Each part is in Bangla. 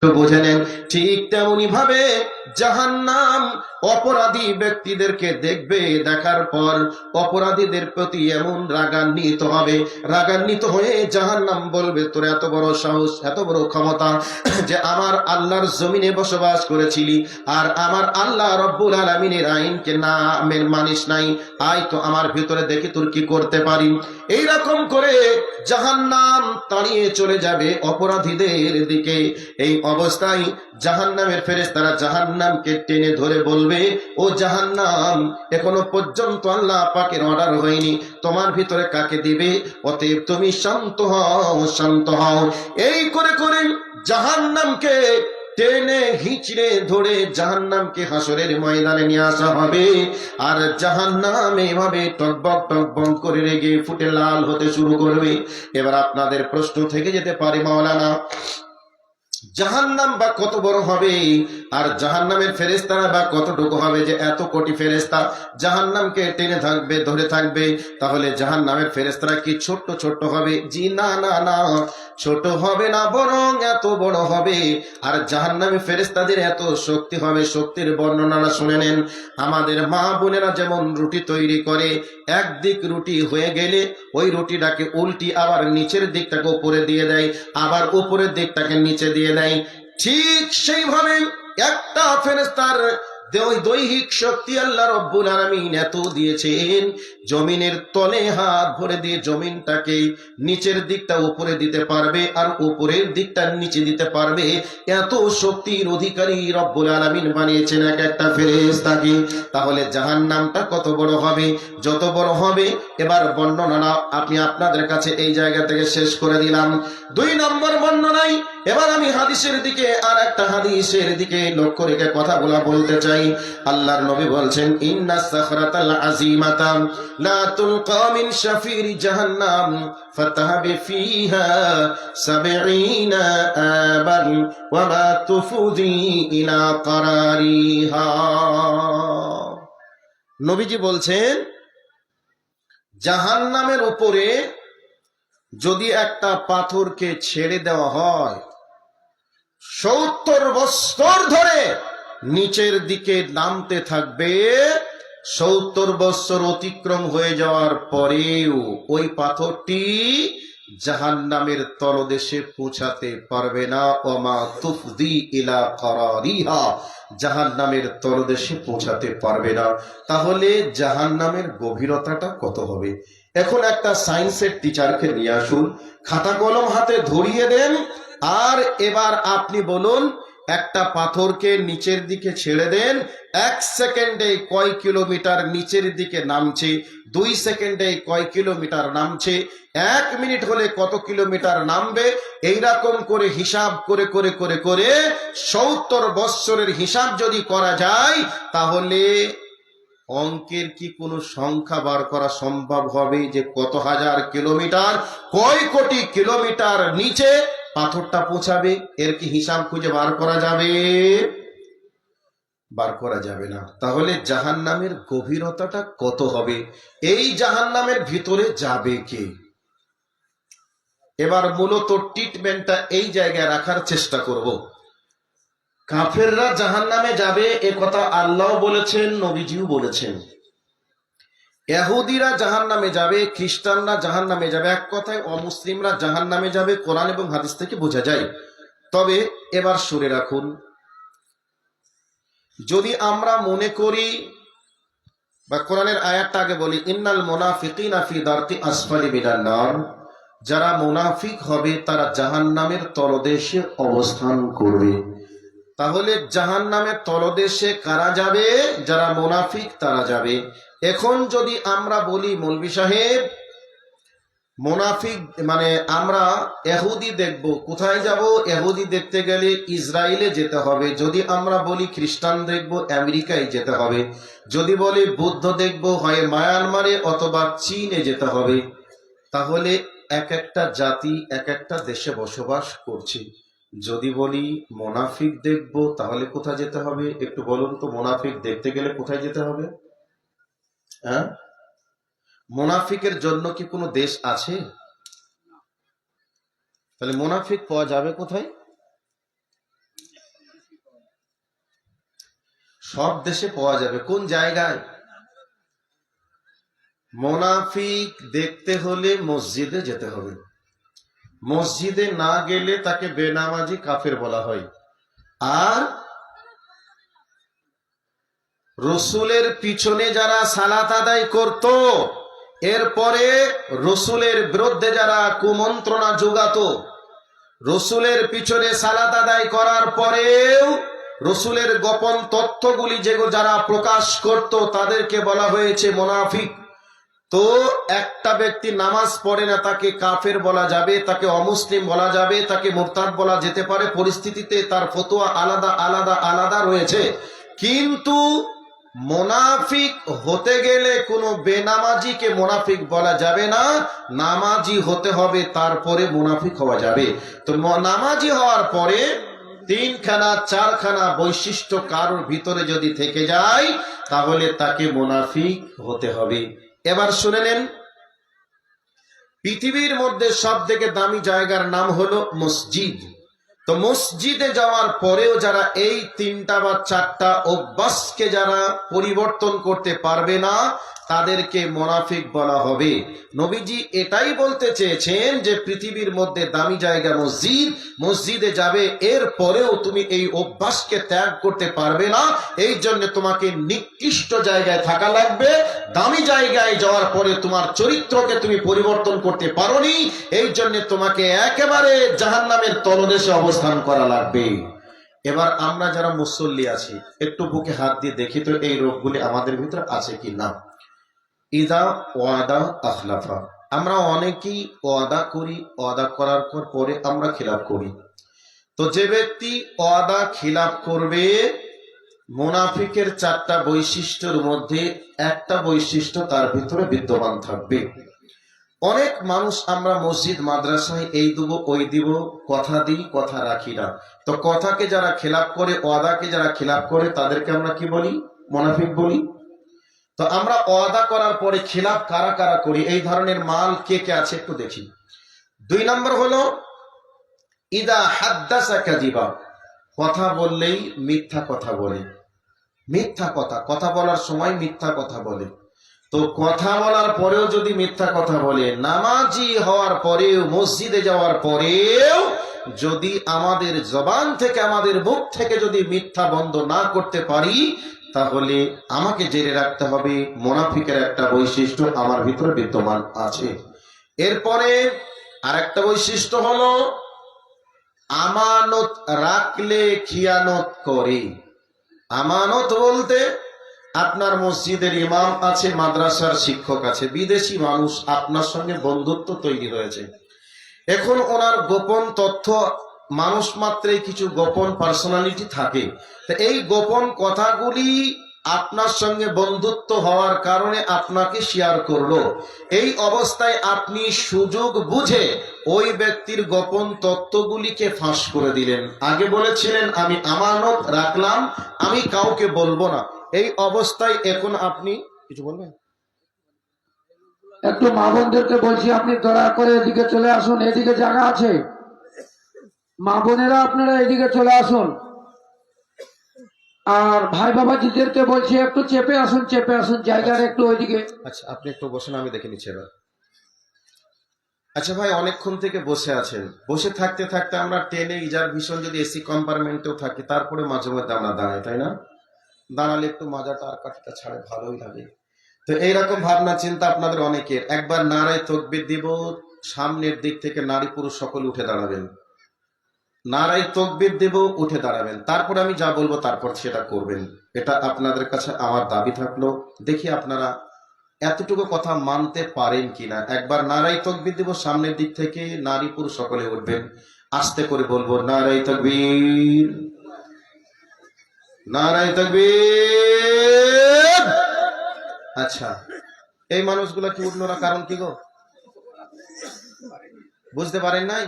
তো বুঝে নেন, ঠিক তেমনি ভাবে জাহান্নাম অপরাধী ব্যক্তিদেরকে দেখবে, দেখার পর অপরাধীদের প্রতি এমন রাগান্বিত হবে, রাগান্বিত হয়ে জাহান্নাম বলবে, তোর এত বড় সাহস, এত বড় ক্ষমতা যে আমার আল্লাহর জমিনে বসবাস করেছিলি আর আমার আল্লাহ রব্বুল আলামিনের আইনকে না মানিস নাই, আয় তো আমার ভিতরে দেখি তোর কি করতে পারি। এইরকম করে জাহান্নাম তাড়িয়ে চলে যাবে অপরাধীদের দিকে। এই অবস্থায় জাহান্নামের ফেরেশতারা জাহান্নামকে টেনে ধরে বলবে, ও জাহান্নাম, এখনো পর্যন্ত আল্লাহ পাকের অর্ডার হয়নি, তোমার ভিতরে কাকে দিবে? অতএব তুমি শান্ত হও, শান্ত হও। এই করে করে জাহান্নামকে টেনে হিচড়ে ধরে জাহান্নামকে হাসরের ময়দানে নিয়ে আসা হবে। আর জাহান্নাম এভাবে টকবক টকবক করে রেগে ফুটে লাল হতে শুরু করবে। এবার আপনাদের প্রশ্ন থেকে যেতে পারে, মাওলানা, জাহান্নাম বা কত বড় হবে আর জাহান্নামের ফেরেশতারা বা কতটুকু হবে যে এত কোটি ফেরেশতা জাহান্নামকে টেনে থাকবে, ধরে থাকবে? তাহলে জাহান্নামের ফেরেশতারা কি ছোট্ট ছোট্ট হবে? জি না না না, ছোট হবে না, বরং এত বড় হবে। আর জাহান্নামের ফেরেশতাদের এত শক্তি হবে, শক্তির বর্ণনা শুনে নেন। আমাদের মা বোনেরা যেমন রুটি তৈরি করে, একদিক রুটি হয়ে গেলে ওই রুটিটাকে উল্টি আবার নিচের দিকটাকে উপরে দিয়ে দেয়, আবার উপরের দিকটাকে নিচে দিয়ে দেয়, ঠিক সেইভাবে একটা ফেরেশতার দৈহিক শক্তি আল্লাহ রব্বুল আলামিন এত দিয়েছেন, জমিনের তলে হাত ভরে দিয়ে জমিনটাকে নিচের দিকটা উপরে দিতে পারবে আর উপরের দিকটা নিচে দিতে পারবে। এত শক্তির অধিকারী রব্বুল আলামিন বানিয়েছেন এক একটা ফেরেশতাকে। তাহলে জাহান্নামটা কত বড় হবে? যত বড় হবে। এবার বর্ণনা আমি আপনাদের কাছে এই জায়গা থেকে শেষ করে দিলাম। 2 নম্বর বর্ণনায় এবার আমি হাদিসের দিকে, আর একটা হাদিসের দিকে লক্ষ্য রেখে কথাগুলো বলতে চাই। আল্লাহর নবী বলছেন, ইন্নাস সাখরাতাল আযীমাতা লা তুলকা মিন শাফিরি জাহান্নাম ফাতাহাবি ফিহা 70 আবাল ওয়া মা তুফদি ইলা কারারিহা। নবীজি বলছেন, জাহান্নামের উপরে যদি একটা পাথরকে ছেড়ে দেওয়া হয়, 70 বছর ধরে নিচের দিকে নামতে থাকবে, 70 বছর অতিক্রম হয়ে যাওয়ার পরেও ওই পাথরটি জাহান্নামের তলদেশে পৌঁছাতে পারবে না। ওমা তুফদি ইলা কারারিহা, জাহান্নামের তলদেশে পৌঁছাতে পারবে না। তাহলে জাহান্নামের গভীরতাটা কত হবে? এখন একটা সায়েন্সের টিচারকে নিয়ে আসুন, খাতা কলম হাতে ধরিয়ে দেন, আর এবার আপনি বলুন, একটা পাথরকে নিচের দিকে ছেড়ে দেন, 1 সেকেন্ডে কয় কিলোমিটার নিচের দিকে নামছে, 2 সেকেন্ডে কয় কিলোমিটার নামছে, 1 মিনিট হলে কত কিলোমিটার নামবে, এইরকম করে হিসাব করে করে করে করে 70 বৎসরের হিসাব যদি করা যায়, তাহলে অঙ্কের কি কোনো সংখ্যা বার করা সম্ভব হবে যে কত হাজার কিলোমিটার, কয় কোটি কিলোমিটার নিচে পাথরটা পৌঁছাবে? এর কি হিসাব খুঁজে বার করা যাবে? বার করা যাবে না। তাহলে জাহান্নামের গভীরতাটা কত হবে? এই জাহান্নামের ভিতরে যাবে কে? এবার মূলত ট্রিটমেন্টটা এই জায়গায় রাখার চেষ্টা করব। কাফেররা জাহান্নামে যাবে এ কথা আল্লাহ বলেছেন, নবীজিও বলেছেন। ইহুদিরা জাহান্নামে যাবে, খ্রিস্টানরা জাহান্নামে যাবে, এক কথায় অমুসলিমরা জাহান্নামে যাবে, কোরআন এবং হাদিস থেকে বোঝা যায়। তবে এবার শুনে রাখুন, যদি আমরা মনে করি, বা কোরআনের আয়াতটা আগে বলি, ইন্নাল মুনাফিকিনা ফি দারকি আসফালি মিনান নার, যারা মুনাফিক হবে তারা জাহান্নামের তলদেশে অবস্থান করবে। তাহলে জাহান্নামের তলদেশে কারা যাবে? যারা মুনাফিক তারা যাবে। এখন যদি আমরা বলি, মৌলভী সাহেব, মুনাফিক মানে আমরা ইহুদি দেখব, কোথায় যাব? ইহুদি দেখতে গেলে ইসরায়েলে যেতে হবে। যদি আমরা বলি খ্রিস্টান দেখব, আমেরিকায় যেতে হবে। যদি বলি বৌদ্ধ দেখব, হয় মায়ানমারে অথবা চীনে যেতে হবে। তাহলে এক একটা জাতি এক একটা দেশে বসবাস করছে। যদি বলি মুনাফিক দেখব, তাহলে কোথায় যেতে হবে? একটু বলুন তো, মুনাফিক দেখতে গেলে কোথায় যেতে হবে? হ্যাঁ, মুনাফিকের জন্য কি কোনো দেশ আছে? তাহলে মুনাফিক পাওয়া যাবে কোথায়? সব দেশে পাওয়া যাবে। কোন জায়গায়? মুনাফিক দেখতে হলে মসজিদে যেতে হবে। মসজিদে না গেলে তাকে বেনামাজি কাফের বলা হয়। আর রসুলের পিছনে যারা সালাত আদায় করত, এরপরে রসুলের বিরুদ্ধে যারা কুমন্ত্রণা জোগাতো, রসুলের পিছনে সালাত আদায় করার পরেও রসুলের গোপন তথ্যগুলি যেগুলো যারা প্রকাশ করত, তাদেরকে বলা হয়েছে মুনাফিক। তো একটা ব্যক্তি নামাজ পড়ে না, তাকে কাফের বলা যাবে, তাকে অমুসলিম বলা যাবে, তাকে মুরতাদ বলা যেতে পারে। পরিস্থিতিতে তার ফতোয়া আলাদা আলাদা আলাদা রয়েছে। কিন্তু মুনাফিক হতে গেলে কোনো বেনামাজিকে মুনাফিক বলা যাবে না, নামাজি হতে হবে, তারপরে মুনাফিক হওয়া যাবে। তো নামাজি হওয়ার পরে তিনখানা চারখানা বৈশিষ্ট্য কারোর ভিতরে যদি থেকে যায়, তাহলে তাকে মুনাফিক হতে হবে। এবার শুনে নেন, পৃথিবীর মধ্যে সব থেকে দামি জায়গার নাম হলো মসজিদ। তো মসজিদে যাওয়ার পরেও যারা এই তিনটা বা চারটা অভ্যাসকে যারা পরিবর্তন করতে পারবে না, তাদেরকে মুনাফিক বলা হবে। নবীজি এটাই বলতে চেয়েছেন যে পৃথিবীর মধ্যে দামি জায়গা মসজিদ, মসজিদে যাবে, এর পরেও তুমি এই অভ্যাসকে ত্যাগ করতে পারবে না। এই জন্য তোমাকে নিকৃষ্ট জায়গায় থাকা লাগবে। দামি জায়গায় যাওয়ার পরে তোমার চরিত্রকে তুমি পরিবর্তন করতে পারোনি, এই জন্য তোমাকে একেবারে জাহান্নামের তলদেশে অবস্থান করা লাগবে। এবার আমরা যারা মুসল্লি আছি, একটু বুকে হাত দিয়ে দেখি তো এই রোগগুলি আমাদের ভিতরে আছে কি না। ইদা ওয়াদা আখলাফা, আমরা অনেকেই ওয়াদা করি, ওয়াদা করার পরে আমরা খিলাফ করি। তো যে ব্যক্তি ওয়াদা খিলাফ করবে, মুনাফিকের চারটা বৈশিষ্ট্যের মধ্যে একটা বৈশিষ্ট্য তার ভিতরে বিদ্যমান থাকবে। অনেক মানুষ আমরা মসজিদ মাদ্রাসায় এই দেব ওই দিব, কথা দিই, কথা রাখি না। তো কথাকে যারা খিলাফ করে, ওয়াদাকে যারা খিলাফ করে, তাদেরকে আমরা কি বলি? মুনাফিক বলি। তো আমরা ওয়াদা করার পরে খিলাফ কারা কারা করি, এই ধরনের মাল কে কে আছে একটু দেখি। 2 নম্বর হলো ইদা হাদ্দাসা কাযিবা, কথা বললেই মিথ্যা কথা বলে। মিথ্যা কথা বলার সময় মিথ্যা কথা বলে। তো কথা বলার পরেও যদি মিথ্যা কথা বলে, নামাজি হওয়ার পরেও, মসজিদে যাওয়ার পরেও যদি আমাদের জবান থেকে, আমাদের মুখ থেকে যদি মিথ্যা বন্ধ না করতে পারি, তাহলে আমাকে জেনে রাখতে হবে মুনাফিকের একটা বৈশিষ্ট্য আমার ভিতরে বিদ্যমান আছে। এরপরে আরেকটা বৈশিষ্ট্য হলো আমানত রাখলে খিয়ানত করে। আমানত বলতে আপনার মসজিদের ইমাম আছে, মাদ্রাসার শিক্ষক আছে, বিদেশি মানুষ, আপনার সঙ্গে বন্ধুত্ব তৈরি হয়েছে। এখন ওনার গোপন তথ্য, মানুষ মাত্রই কিছু গোপন পার্সোনালিটি থাকে, তো এই গোপন কথাগুলি আপনার সঙ্গে বন্ধুত্ব হওয়ার কারণে আপনাকে শেয়ার করলো। এই অবস্থায় আপনি সুযোগ বুঝে ওই ব্যক্তির গোপন তথ্যগুলিকে ফাঁস করে দিলেন। আগে বলেছিলেন আমি আমানত রাখলাম, আমি কাউকে বলবো না। এই অবস্থায় এখন আপনি কিছু বলবেন? একটু মা বোনদেরকে বলছি, আপনি দয়া করে এদিকে চলে আসুন, এদিকে জায়গা আছে। মা বোনেরা আপনারা এদিকে চলে আসুন। আর ভাই বাবাজিদেরকে বলছি একটু চেপে আসুন, চেপে আসুন, জায়গার একটু ওইদিকে। আচ্ছা, আপনি একটু বসেন, আমি দেখে নিচ্ছি এবার। আচ্ছা ভাই, অনেকক্ষণ থেকে বসে আছেন। বসে থাকতে থাকতে আমরা ট্রেনে রিজার্ভেশন যদি এসি কম্পার্টমেন্টেও থাকি, তারপরে মাঝে মধ্যে আমরা দাঁড়াই, তাই না? দাঁড়ালে একটু মাজাটা আর কাঠিটা ছাড়ে, ভালোই লাগে। তো এইরকম ভাবনা চিন্তা আপনাদের অনেকের। একবার নারায়ে তাকবীর দিব, সামনের দিক থেকে নারী পুরুষ সকলে উঠে দাঁড়াবেন। নারায়ে তাকবীর দেব, উঠে দাঁড়াবেন, তারপর আমি যা বলবো তারপর সেটা করবেন। এটা আপনাদের কাছে আমার দাবি থাকলো। দেখি আপনারা এতটুকু কথা মানতে পারেন কিনা। একবার নারায়ে তাকবীর দেব, সামনের দিক থেকে নারী পুরুষ সকলে উঠবেন, আস্তে করে বলবো নারায়ে তাকবীর, নারায়ে তাকবীর। আচ্ছা, এই মানুষগুলা কি উঠলো না? কারণ কি গো? বুঝতে পারেন নাই?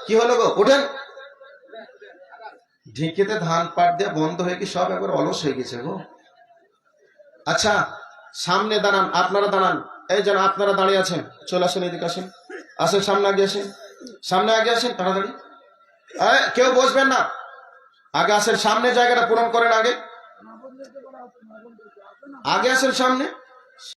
কি হলো গো? উঠেন। ঢিকিতে ধান পাট দিয়ে বন্ধ হয়ে কি সব একবার অলস হয়ে গেছে গো। আচ্ছা, সামনে দাঁড়ান, আপনারা দাঁড়ান। এই যেন আপনারা দাঁড়িয়ে আছেন, চলে আসেন, এদিকে আসেন, আসেন, সামনে আগে আসেন, সামনে আগে আসেন, তাড়াতাড়ি। কেউ বসবেন না, আগে আসেন সামনে, জায়গাটা পূরণ করেন, আগে আগে আসেন সামনে।